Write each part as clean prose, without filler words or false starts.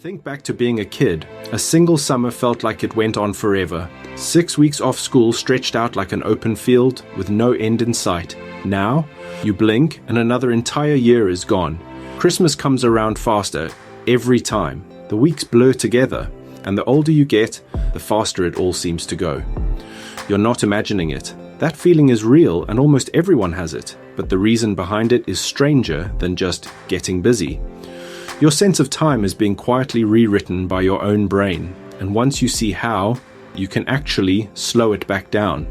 Think back to being a kid. A single summer felt like it went on forever. 6 weeks off school stretched out like an open field with no end in sight. Now, you blink and another entire year is gone. Christmas comes around faster every time. The weeks blur together, and the older you get, the faster it all seems to go. You're not imagining it. That feeling is real and almost everyone has it, but the reason behind it is stranger than just getting busy. Your sense of time is being quietly rewritten by your own brain, and once you see how, you can actually slow it back down.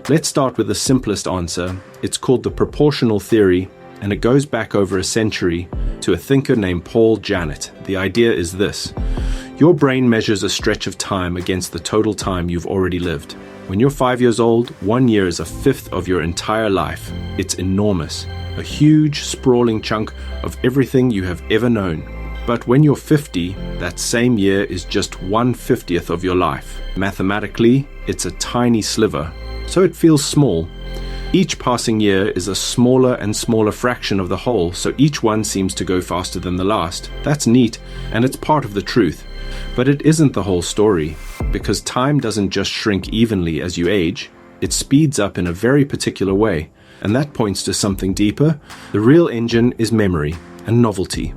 Let's start with the simplest answer. It's called the proportional theory, and it goes back over a century to a thinker named Paul Janet. The idea is this: your brain measures a stretch of time against the total time you've already lived. When you're 5 years old, 1 year is a fifth of your entire life. It's enormous. A huge, sprawling chunk of everything you have ever known. But when you're 50, that same year is just 1/50th of your life. Mathematically, it's a tiny sliver, so it feels small. Each passing year is a smaller and smaller fraction of the whole, so each one seems to go faster than the last. That's neat, and it's part of the truth. But it isn't the whole story, because time doesn't just shrink evenly as you age, it speeds up in a very particular way. And that points to something deeper. The real engine is memory and novelty.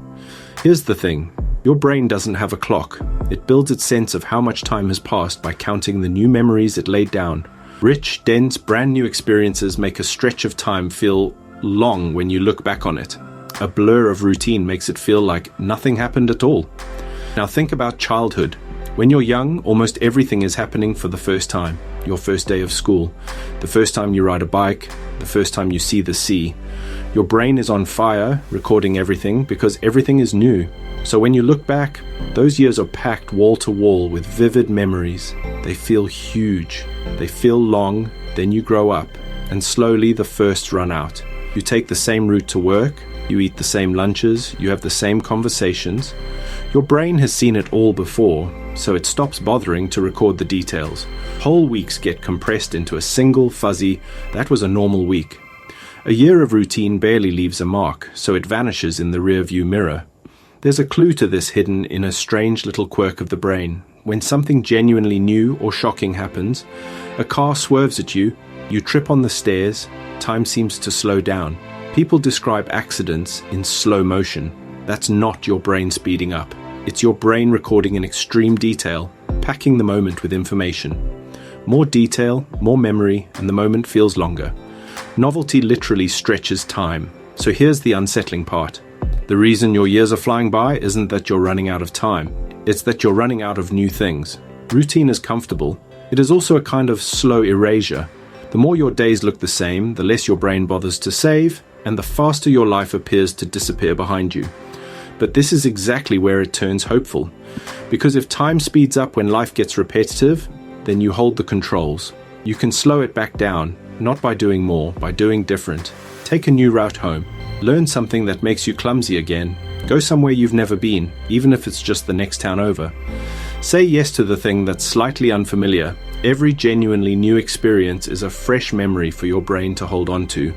Here's the thing. Your brain doesn't have a clock. It builds its sense of how much time has passed by counting the new memories it laid down. Rich, dense, brand new experiences make a stretch of time feel long when you look back on it. A blur of routine makes it feel like nothing happened at all. Now think about childhood. When you're young, almost everything is happening for the first time. Your first day of school, the first time you ride a bike, the first time you see the sea. Your brain is on fire, recording everything, because everything is new. So when you look back, those years are packed wall to wall with vivid memories. They feel huge. They feel long, then you grow up, and slowly the firsts run out. You take the same route to work, you eat the same lunches, you have the same conversations. Your brain has seen it all before, so it stops bothering to record the details. Whole weeks get compressed into a single, fuzzy, that was a normal week. A year of routine barely leaves a mark, so it vanishes in the rearview mirror. There's a clue to this hidden in a strange little quirk of the brain. When something genuinely new or shocking happens, a car swerves at you, you trip on the stairs, time seems to slow down. People describe accidents in slow motion. That's not your brain speeding up. It's your brain recording in extreme detail, packing the moment with information. More detail, more memory, and the moment feels longer. Novelty literally stretches time. So here's the unsettling part. The reason your years are flying by isn't that you're running out of time. It's that you're running out of new things. Routine is comfortable. It is also a kind of slow erasure. The more your days look the same, the less your brain bothers to save, and the faster your life appears to disappear behind you. But this is exactly where it turns hopeful. Because if time speeds up when life gets repetitive, then you hold the controls. You can slow it back down, not by doing more, by doing different. Take a new route home. Learn something that makes you clumsy again. Go somewhere you've never been, even if it's just the next town over. Say yes to the thing that's slightly unfamiliar. Every genuinely new experience is a fresh memory for your brain to hold on to.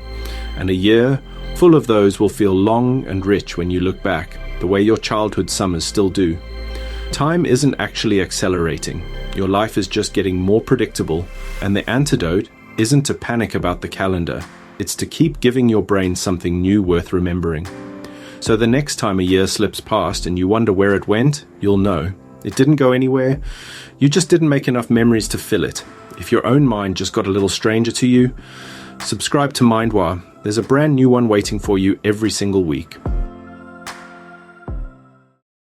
And a year full of those will feel long and rich when you look back, the way your childhood summers still do. Time isn't actually accelerating. Your life is just getting more predictable, and the antidote isn't to panic about the calendar. It's to keep giving your brain something new worth remembering. So the next time a year slips past and you wonder where it went, you'll know. It didn't go anywhere. You just didn't make enough memories to fill it. If your own mind just got a little stranger to you, subscribe to Mindwire. There's a brand new one waiting for you every single week.